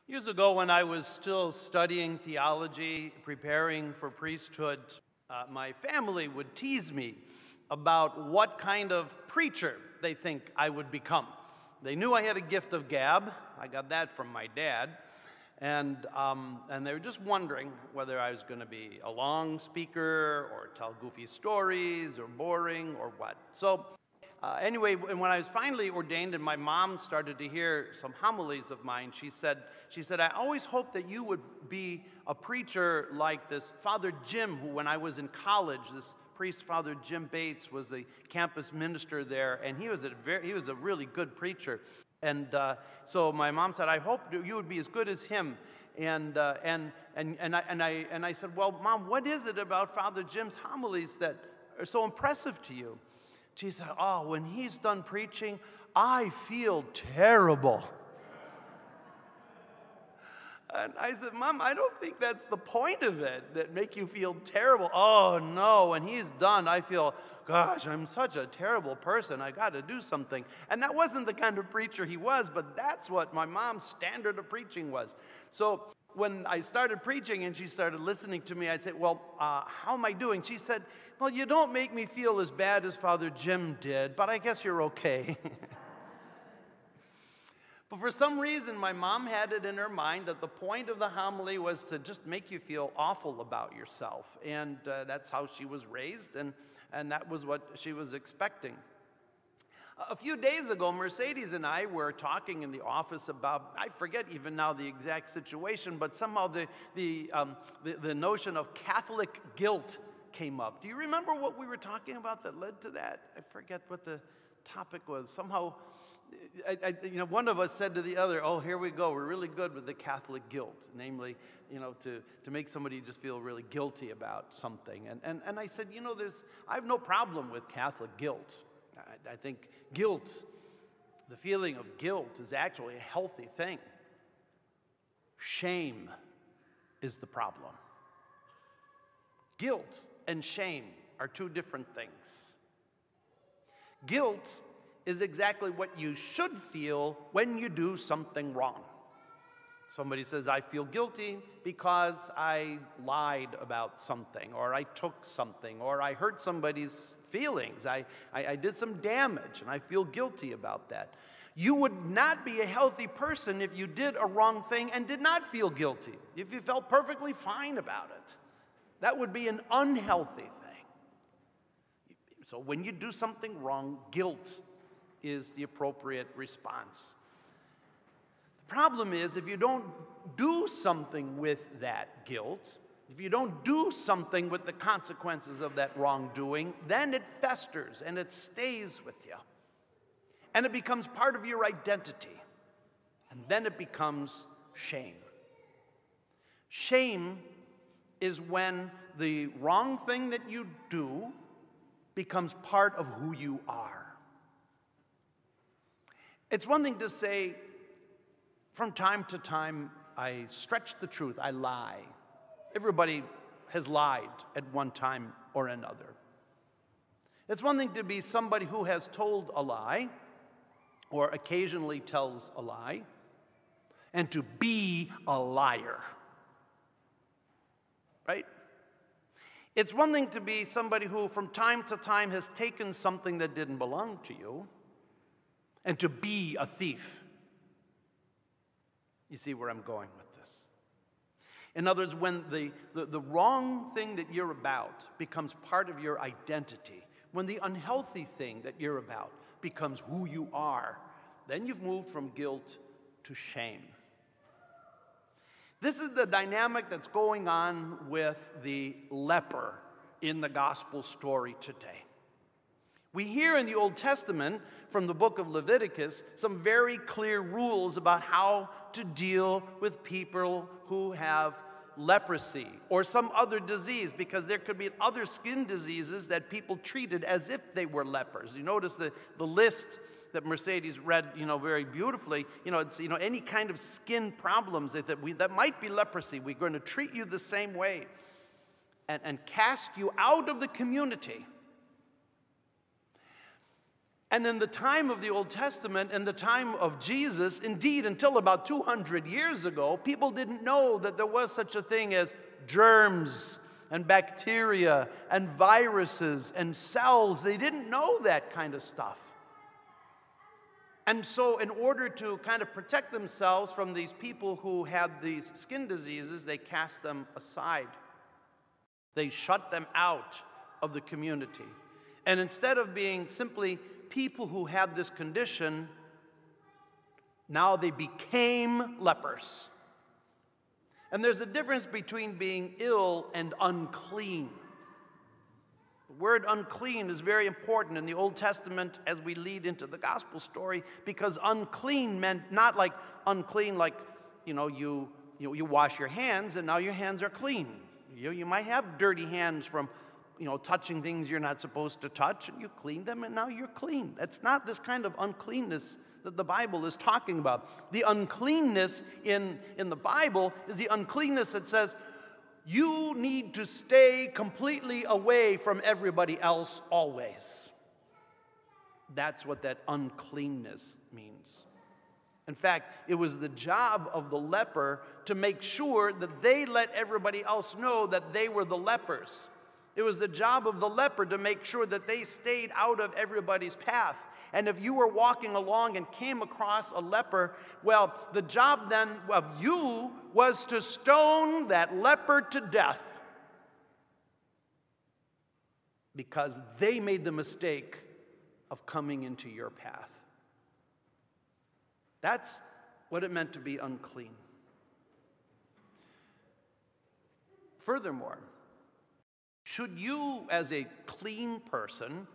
Years ago, when I was still studying theology, preparing for priesthood, my family would tease me about what kind of preacher they think I would become. They knew I had a gift of gab. I got that from my dad. And they were just wondering whether I was going to be a long speaker or tell goofy stories or boring or what. So anyway, when I was finally ordained and my mom started to hear some homilies of mine, she said, I always hoped that you would be a preacher like this Father Jim, who when I was in college, this priest, Father Jim Bates, was the campus minister there, and he was a really good preacher. And so my mom said, I hope you would be as good as him. And I said, well, Mom, what is it about Father Jim's homilies that are so impressive to you? She said, oh, when he's done preaching, I feel terrible. And I said, Mom, I don't think that's the point of it, that make you feel terrible. Oh, no, when he's done, I feel, gosh, I'm such a terrible person. I got to do something. And that wasn't the kind of preacher he was, but that's what my mom's standard of preaching was. So when I started preaching and she started listening to me, I'd say, well, how am I doing? She said, well, you don't make me feel as bad as Father Jim did, but I guess you're okay. But for some reason, my mom had it in her mind that the point of the homily was to just make you feel awful about yourself. And that's how she was raised, and that was what she was expecting. A few days ago, Mercedes and I were talking in the office about, I forget even now the exact situation, but somehow the notion of Catholic guilt came up. Do you remember what we were talking about that led to that? I forget what the topic was. Somehow, one of us said to the other, oh, here we go, we're really good with the Catholic guilt, namely, to make somebody just feel really guilty about something. And I said, I have no problem with Catholic guilt. I think guilt, the feeling of guilt, is actually a healthy thing. Shame is the problem. Guilt and shame are two different things. Guilt is exactly what you should feel when you do something wrong. Somebody says, I feel guilty because I lied about something, or I took something, or I hurt somebody's feelings. I did some damage, and I feel guilty about that. You would not be a healthy person if you did a wrong thing and did not feel guilty, if you felt perfectly fine about it. That would be an unhealthy thing. So when you do something wrong, guilt is the appropriate response. The problem is, if you don't do something with that guilt, if you don't do something with the consequences of that wrongdoing, then it festers and it stays with you. And it becomes part of your identity. And then it becomes shame. Shame is when the wrong thing that you do becomes part of who you are. It's one thing to say, from time to time, I stretch the truth, I lie. Everybody has lied at one time or another. It's one thing to be somebody who has told a lie, or occasionally tells a lie, and to be a liar. Right? It's one thing to be somebody who from time to time has taken something that didn't belong to you, and to be a thief. You see where I'm going with this? In other words, when the wrong thing that you're about becomes part of your identity, when the unhealthy thing that you're about becomes who you are, then you've moved from guilt to shame. This is the dynamic that's going on with the leper in the gospel story today. We hear in the Old Testament, from the book of Leviticus, some very clear rules about how to deal with people who have leprosy or some other disease, because there could be other skin diseases that people treated as if they were lepers. You notice the list that Mercedes read, very beautifully. It's any kind of skin problems that might be leprosy. We're going to treat you the same way and cast you out of the community. And in the time of the Old Testament and the time of Jesus, indeed, until about 200 years ago, people didn't know that there was such a thing as germs and bacteria and viruses and cells. They didn't know that kind of stuff. And so in order to kind of protect themselves from these people who had these skin diseases, they cast them aside. They shut them out of the community. And instead of being simply people who had this condition, now they became lepers. And there's a difference between being ill and unclean. The word unclean is very important in the Old Testament as we lead into the gospel story, because unclean meant not like unclean like, you wash your hands and now your hands are clean. You might have dirty hands from touching things you're not supposed to touch, and you clean them, and now you're clean. That's not this kind of uncleanness that the Bible is talking about. The uncleanness in the Bible is the uncleanness that says, you need to stay completely away from everybody else always. That's what that uncleanness means. In fact, it was the job of the leper to make sure that they let everybody else know that they were the lepers. It was the job of the leper to make sure that they stayed out of everybody's path. And if you were walking along and came across a leper, well, the job then of you was to stone that leper to death, because they made the mistake of coming into your path. That's what it meant to be unclean. Furthermore, should you, as a clean person,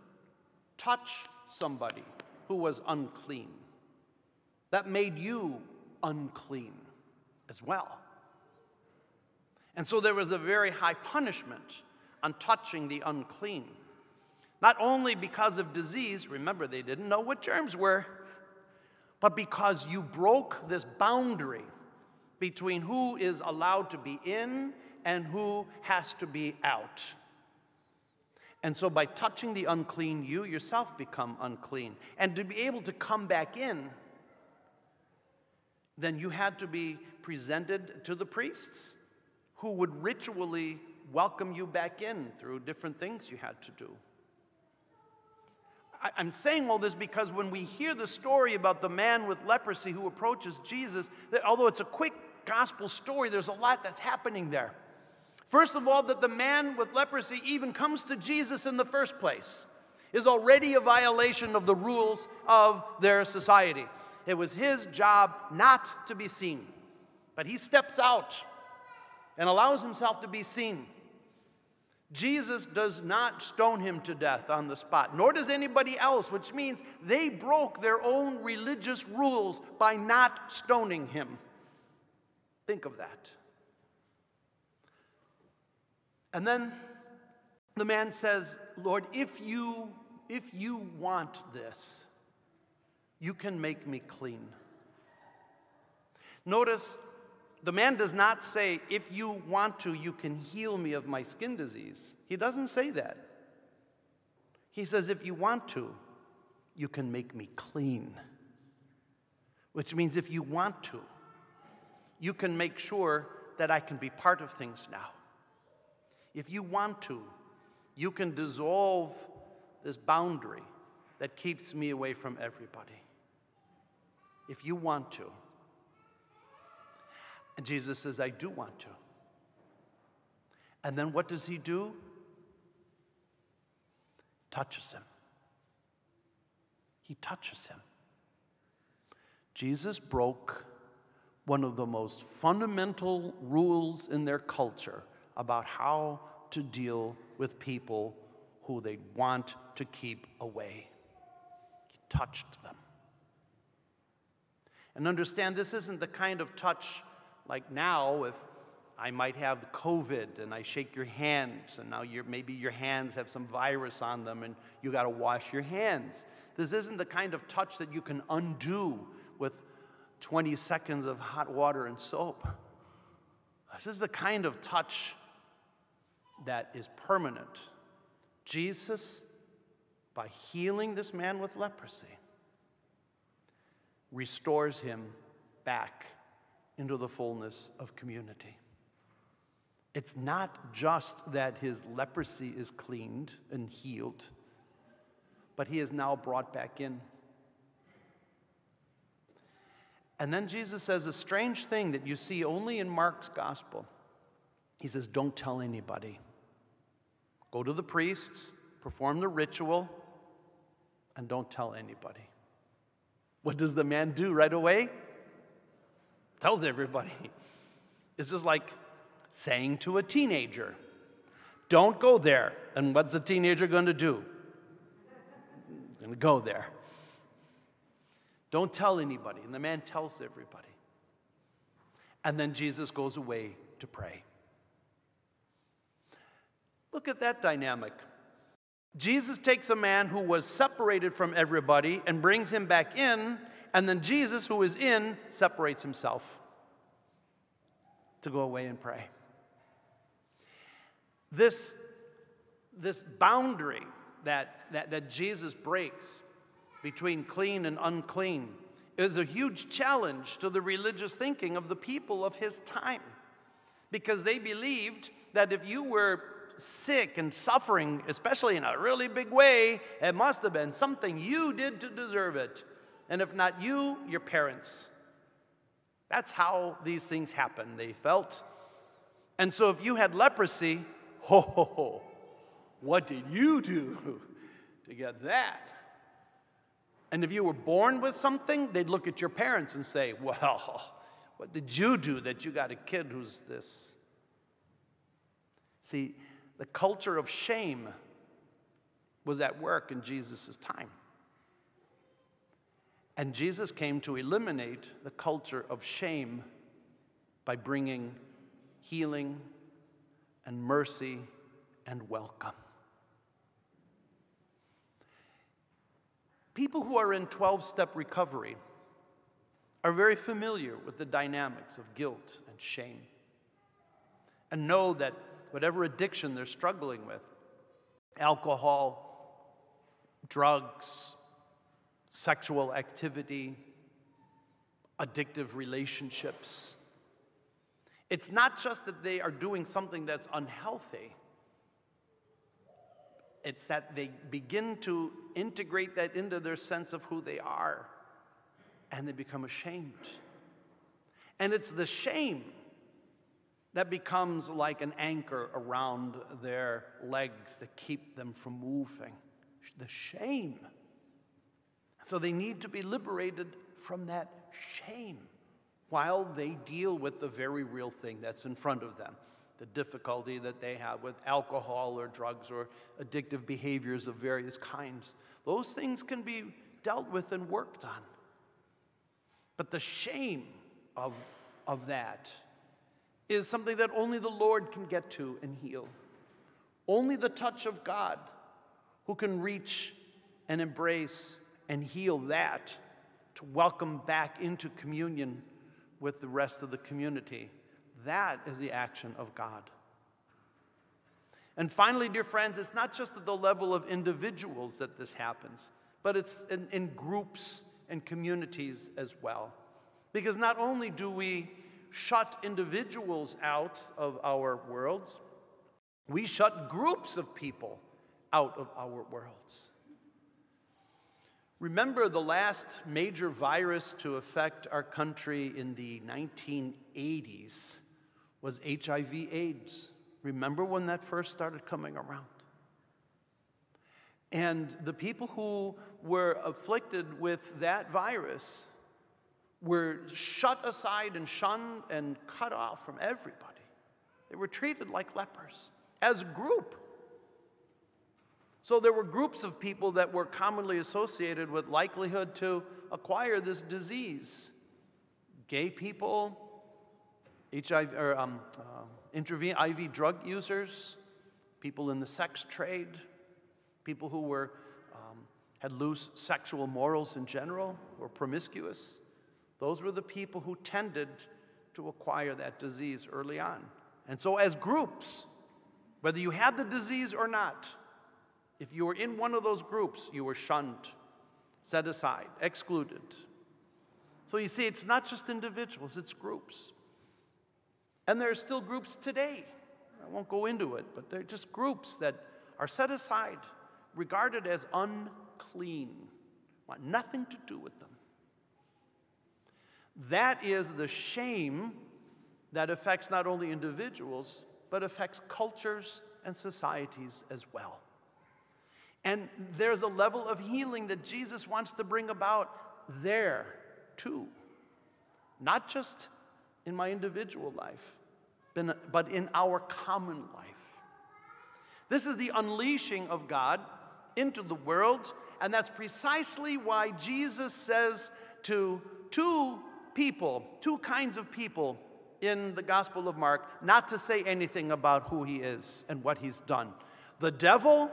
touch somebody who was unclean, that made you unclean as well. And so there was a very high punishment on touching the unclean. Not only because of disease, remember they didn't know what germs were, but because you broke this boundary between who is allowed to be in and who has to be out. And so by touching the unclean, you yourself become unclean. And to be able to come back in, then you had to be presented to the priests, who would ritually welcome you back in through different things you had to do. I'm saying all this because when we hear the story about the man with leprosy who approaches Jesus, that although it's a quick gospel story, there's a lot that's happening there. First of all, that the man with leprosy even comes to Jesus in the first place is already a violation of the rules of their society. It was his job not to be seen, but he steps out and allows himself to be seen. Jesus does not stone him to death on the spot, nor does anybody else, which means they broke their own religious rules by not stoning him. Think of that. And then the man says, Lord, if you want this, you can make me clean. Notice, the man does not say, if you want to, you can heal me of my skin disease. He doesn't say that. He says, if you want to, you can make me clean. Which means if you want to, you can make sure that I can be part of things now. If you want to, you can dissolve this boundary that keeps me away from everybody. If you want to. And Jesus says, I do want to. And then what does he do? Touches him. He touches him. Jesus broke one of the most fundamental rules in their culture about how to deal with people who they want to keep away. He touched them. And understand, this isn't the kind of touch like now, if I might have COVID and I shake your hands, and now maybe your hands have some virus on them and you got to wash your hands. This isn't the kind of touch that you can undo with 20 seconds of hot water and soap. This is the kind of touch that is permanent. Jesus by healing this man with leprosy, restores him back into the fullness of community. It's not just that his leprosy is cleaned and healed, but he is now brought back in. And then Jesus says a strange thing that you see only in Mark's gospel. He says, don't tell anybody. Go to the priests, perform the ritual, and don't tell anybody. What does the man do right away? Tells everybody. It's just like saying to a teenager, don't go there. And what's a teenager going to do? Going to go there. Don't tell anybody. And the man tells everybody. And then Jesus goes away to pray. Look at that dynamic. Jesus takes a man who was separated from everybody and brings him back in, and then Jesus, who is in, separates himself to go away and pray. This boundary that Jesus breaks between clean and unclean is a huge challenge to the religious thinking of the people of his time, because they believed that if you were sick and suffering, especially in a really big way, it must have been something you did to deserve it. And if not you, your parents. That's how these things happen, they felt. And so if you had leprosy, ho, ho, ho, what did you do to get that? And if you were born with something, they'd look at your parents and say, well, what did you do that you got a kid who's this? See, the culture of shame was at work in Jesus' time. And Jesus came to eliminate the culture of shame by bringing healing and mercy and welcome. People who are in 12-step recovery are very familiar with the dynamics of guilt and shame and know that whatever addiction they're struggling with, alcohol, drugs, sexual activity, addictive relationships, it's not just that they are doing something that's unhealthy. It's that they begin to integrate that into their sense of who they are, and they become ashamed. And it's the shame that becomes like an anchor around their legs that keep them from moving. The shame. So they need to be liberated from that shame while they deal with the very real thing that's in front of them. The difficulty that they have with alcohol or drugs or addictive behaviors of various kinds. Those things can be dealt with and worked on. But the shame of that is something that only the Lord can get to and heal. Only the touch of God who can reach and embrace and heal that to welcome back into communion with the rest of the community. That is the action of God. And finally, dear friends, it's not just at the level of individuals that this happens, but it's in groups and communities as well. Because not only do we shut individuals out of our worlds, we shut groups of people out of our worlds. Remember the last major virus to affect our country in the 1980s was Hiv Aids. Remember when that first started coming around? And the people who were afflicted with that virus were shut aside and shunned and cut off from everybody. They were treated like lepers as a group. So there were groups of people that were commonly associated with likelihood to acquire this disease. Gay people, HIV or IV drug users, people in the sex trade, people who were had loose sexual morals in general, or promiscuous. Those were the people who tended to acquire that disease early on. And so as groups, whether you had the disease or not, If you were in one of those groups, you were shunned, set aside, excluded. So you see, it's not just individuals, it's groups. And there are still groups today. I won't go into it, but they're just groups that are set aside, regarded as unclean, want nothing to do with them. That is the shame that affects not only individuals, but affects cultures and societies as well. And there's a level of healing that Jesus wants to bring about there, too. Not just in my individual life, but in our common life. This is the unleashing of God into the world, and that's precisely why Jesus says to two kinds of people in the Gospel of Mark, not to say anything about who he is and what he's done. The devil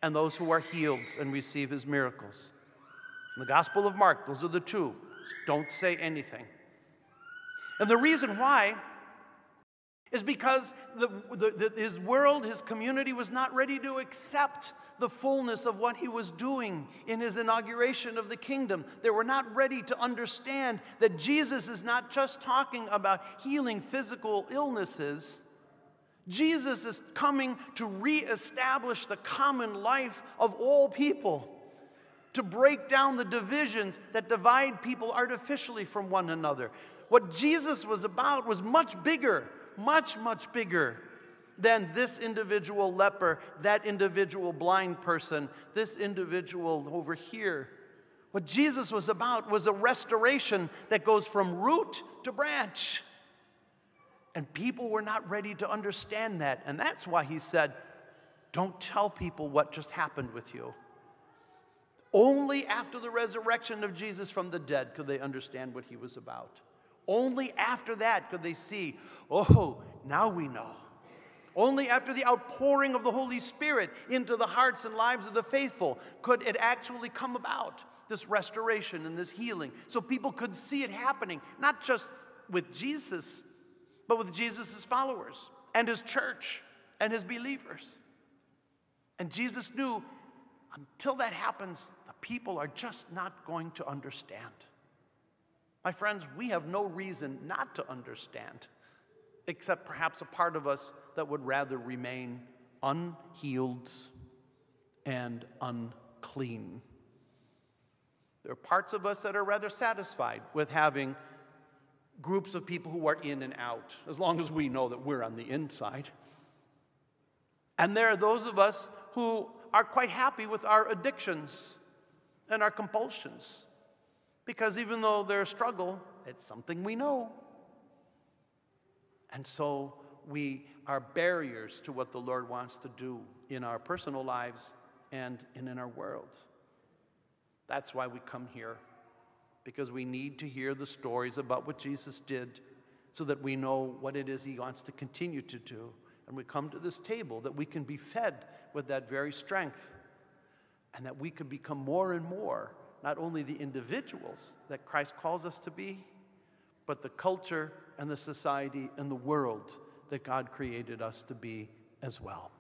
and those who are healed and receive his miracles. In the Gospel of Mark, those are the two. Don't say anything. And the reason why is because his world, his community was not ready to accept the fullness of what he was doing in his inauguration of the kingdom. They were not ready to understand that Jesus is not just talking about healing physical illnesses. Jesus is coming to reestablish the common life of all people, to break down the divisions that divide people artificially from one another. What Jesus was about was much bigger, much bigger than this individual leper, that individual blind person, this individual over here. What Jesus was about was a restoration that goes from root to branch. And people were not ready to understand that. And that's why he said, don't tell people what just happened with you. Only after the resurrection of Jesus from the dead could they understand what he was about. Only after that could they see, oh, now we know. Only after the outpouring of the Holy Spirit into the hearts and lives of the faithful could it actually come about, this restoration and this healing. So people could see it happening, not just with Jesus, but with Jesus' followers and his church and his believers. And Jesus knew until that happens, the people are just not going to understand. My friends, we have no reason not to understand, except perhaps a part of us that would rather remain unhealed and unclean. There are parts of us that are rather satisfied with having groups of people who are in and out, as long as we know that we're on the inside. And there are those of us who are quite happy with our addictions and our compulsions, because even though they're a struggle, it's something we know. And so we are barriers to what the Lord wants to do in our personal lives and in our world. That's why we come here, because we need to hear the stories about what Jesus did so that we know what it is he wants to continue to do. And we come to this table that we can be fed with that very strength, and that we could become more and more not only the individuals that Christ calls us to be, but the culture and the society and the world that God created us to be as well.